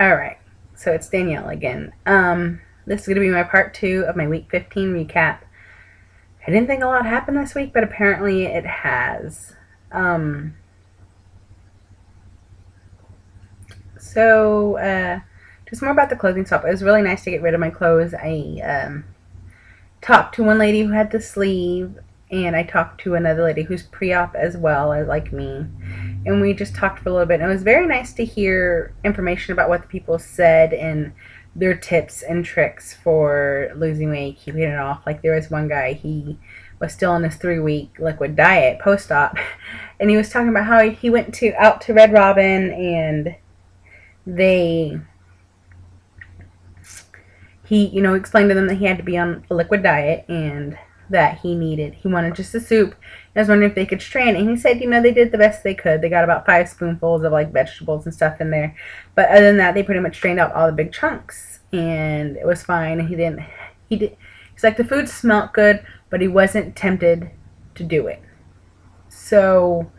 Alright, so it's Danielle again. This is going to be my part 2 of my week 15 recap. I didn't think a lot happened this week, but apparently it has. Um, just more about the clothing swap. It was really nice to get rid of my clothes. I talked to one lady who had the sleeve, and I talked to another lady who's pre-op as well, as like me. And we just talked for a little bit. And it was very nice to hear information about what the people said and their tips and tricks for losing weight, keeping it off. Like there was one guy, he was still on his 3-week liquid diet post-op, and he was talking about how he went to out to Red Robin, and they he explained to them that he had to be on a liquid diet and that he wanted just a soup. I was wondering if they could strain it. And he said, they did the best they could. They got about 5 spoonfuls of like vegetables and stuff in there. But other than that, they pretty much strained out all the big chunks. And it was fine. He's like, the food smelled good, but he wasn't tempted to do it. So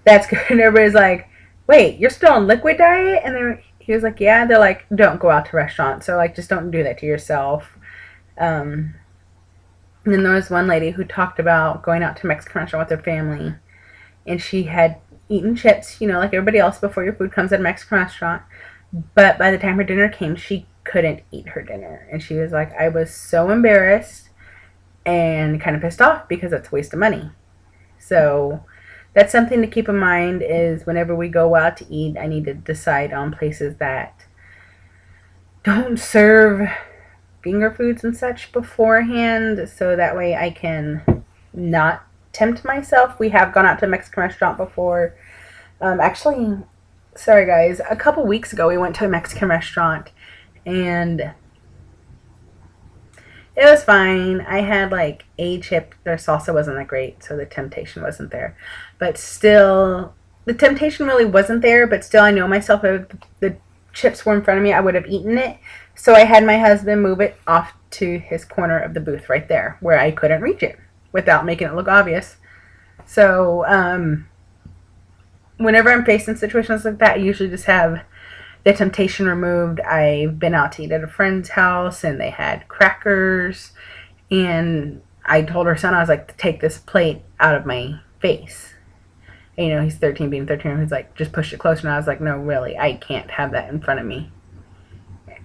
that's good. And everybody's like, wait, you're still on liquid diet? And he was like, yeah. They're like, don't go out to restaurants. So like, just don't do that to yourself. And then there was one lady who talked about going out to Mexican restaurant with her family, and she had eaten chips, like everybody else before your food comes at a Mexican restaurant. But by the time her dinner came, she couldn't eat her dinner, and she was like, I was so embarrassed and kind of pissed off because it's a waste of money. So that's something to keep in mind is whenever we go out to eat, I need to decide on places that don't serve finger foods and such beforehand, so that way I can not tempt myself. We have gone out to a Mexican restaurant before. Actually, sorry guys, a couple weeks ago we went to a Mexican restaurant, and it was fine. I had like a chip. Their salsa wasn't that great, so the temptation wasn't there. But still, the temptation really wasn't there, but still I know myself, if the chips were in front of me, I would have eaten it. So I had my husband move it off to his corner of the booth right there where I couldn't reach it without making it look obvious. So whenever I'm faced in situations like that, I usually just have the temptation removed. I've been out to eat at a friend's house and they had crackers, and I told her son, I was like, take this plate out of my face. And, he's 13, being 13, he's like, just push it closer. And I was like, no, really, I can't have that in front of me.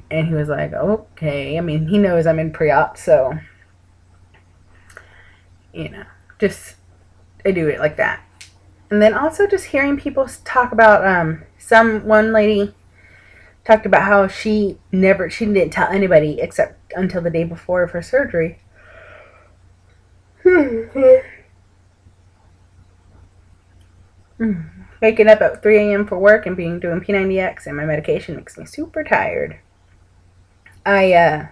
And he was like, okay. I mean, he knows I'm in pre-op, so, just, I do it like that. And then also just hearing people talk about, one lady talked about how she didn't tell anybody except until the day before of her surgery. Waking up at 3 a.m. for work and doing P90X and my medication makes me super tired. How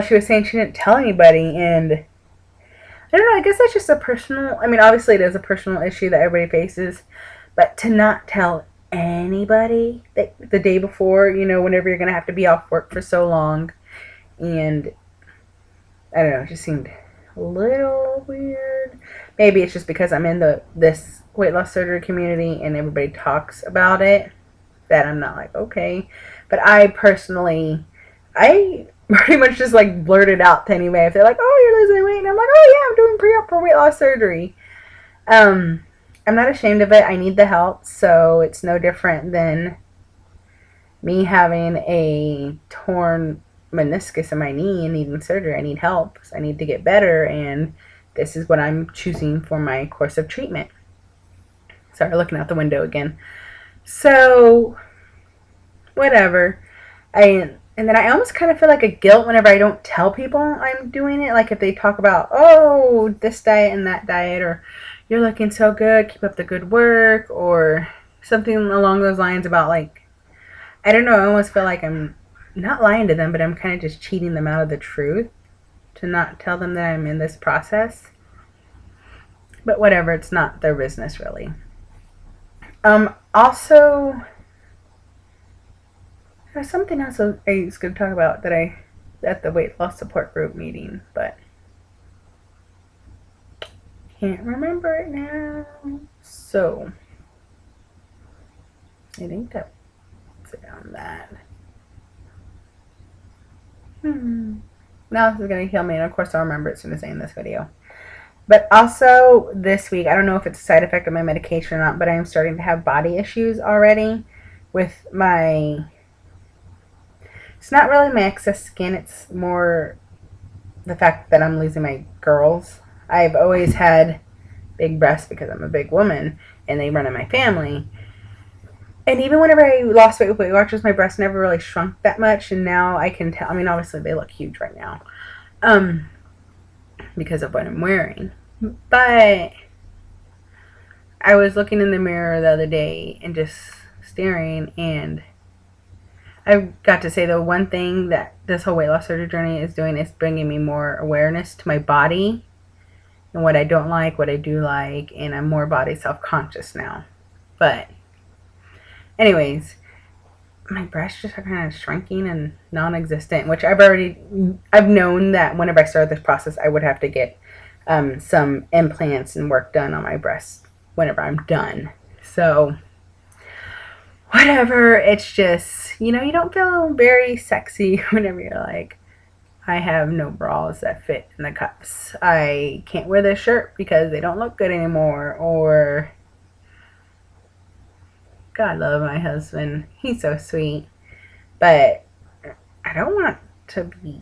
she was saying she didn't tell anybody, and I don't know, I guess that's just obviously it is a personal issue that everybody faces, but to not tell anybody the day before, whenever you're going to have to be off work for so long, and I don't know, it just seemed a little weird. Maybe it's just because I'm in this weight loss surgery community and everybody talks about it, that I'm not like, okay. But I personally, I pretty much just like blurted out to anybody if they're like, oh, you're losing weight, and I'm like, oh yeah, I'm doing pre-op for weight loss surgery. I'm not ashamed of it. I need the help, so it's no different than me having a torn meniscus in my knee and needing surgery. I need help. So I need to get better, and this is what I'm choosing for my course of treatment. Sorry, looking out the window again. So, whatever. And then I almost kind of feel like a guilt whenever I don't tell people I'm doing it. Like if they talk about, oh, this diet and that diet, or you're looking so good, keep up the good work, or something along those lines about like, I don't know, I almost feel like I'm not lying to them, but I'm kind of just cheating them out of the truth to not tell them that I'm in this process. But whatever, it's not their business really. Also, there's something else I was going to talk about at the weight loss support group meeting, but can't remember it now. So, I think that's it on that. Now this is going to kill me, and of course I'll remember it as soon as I end this video. But also this week, I don't know if it's a side effect of my medication or not, but I am starting to have body issues already with my... It's not really my excess skin, it's more the fact that I'm losing my girls. I've always had big breasts because I'm a big woman and they run in my family. And even whenever I lost weight with Weight Watchers, my breasts never really shrunk that much. And now I can tell, I mean, obviously they look huge right now because of what I'm wearing. But I was looking in the mirror the other day and just staring, and I got to say the one thing that this whole weight loss surgery journey is doing is bringing me more awareness to my body and what I don't like, what I do like, and I'm more body self-conscious now. But anyways, my breasts just are kind of shrinking and non-existent, which I've known that whenever I started this process, I would have to get some implants and work done on my breasts whenever I'm done. So whatever, it's just, you know, you don't feel very sexy whenever you're like, I have no bras that fit in the cups. I can't wear this shirt because they don't look good anymore. Or, God love my husband. He's so sweet. But I don't want to be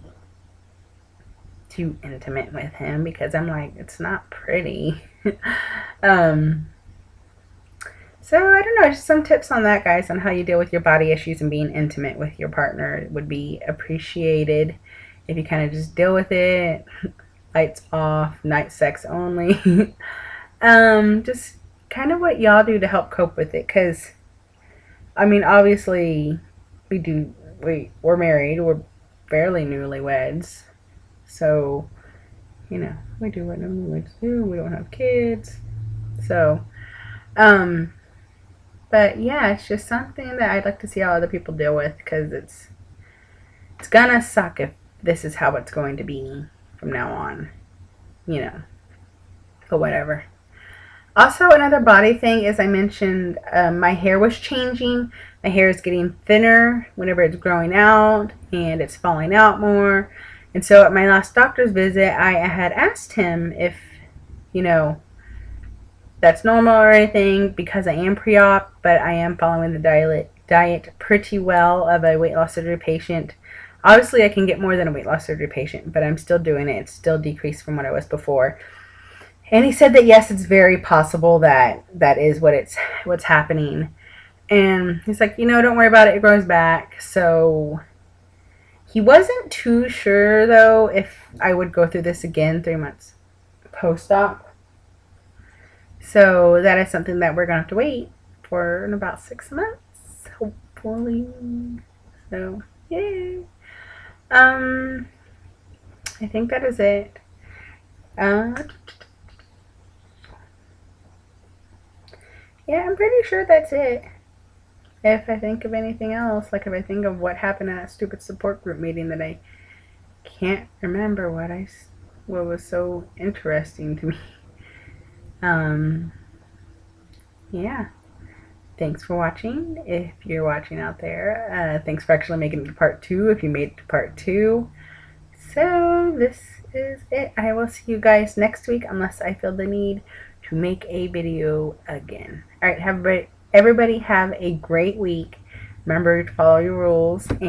too intimate with him because I'm like, it's not pretty. So, I don't know, just some tips on that, guys, on how you deal with your body issues and being intimate with your partner would be appreciated. If you kind of just deal with it, lights off, night sex only. Just kind of what y'all do to help cope with it. Because, I mean, obviously, we're married, we're barely newlyweds. So, you know, we do what newlyweds do. We don't have kids. So, but yeah, it's just something that I'd like to see how other people deal with, because it's gonna suck if this is how it's going to be from now on, you know, but whatever. Also, another body thing is I mentioned my hair was changing. My hair is getting thinner whenever it's growing out, and it's falling out more. And so at my last doctor's visit, I had asked him if, you know, that's normal or anything, because I am pre-op, but I am following the diet pretty well of a weight loss surgery patient. Obviously, I can get more than a weight loss surgery patient, but I'm still doing it. It's still decreased from what I was before. And he said that yes, it's very possible that that is what's happening. And he's like, you know, don't worry about it. It grows back. So he wasn't too sure, though, if I would go through this again 3 months post-op. So that is something that we're going to have to wait for in about 6 months, hopefully. So, yay. I think that is it. Yeah, I'm pretty sure that's it. If I think of anything else, like if I think of what happened at that stupid support group meeting that I can't remember what was so interesting to me. Yeah. Thanks for watching. If you're watching out there, thanks for actually making it to part 2. If you made it to part 2. So this is it. I will see you guys next week unless I feel the need to make a video again. All right. Everybody have a great week. Remember to follow your rules. And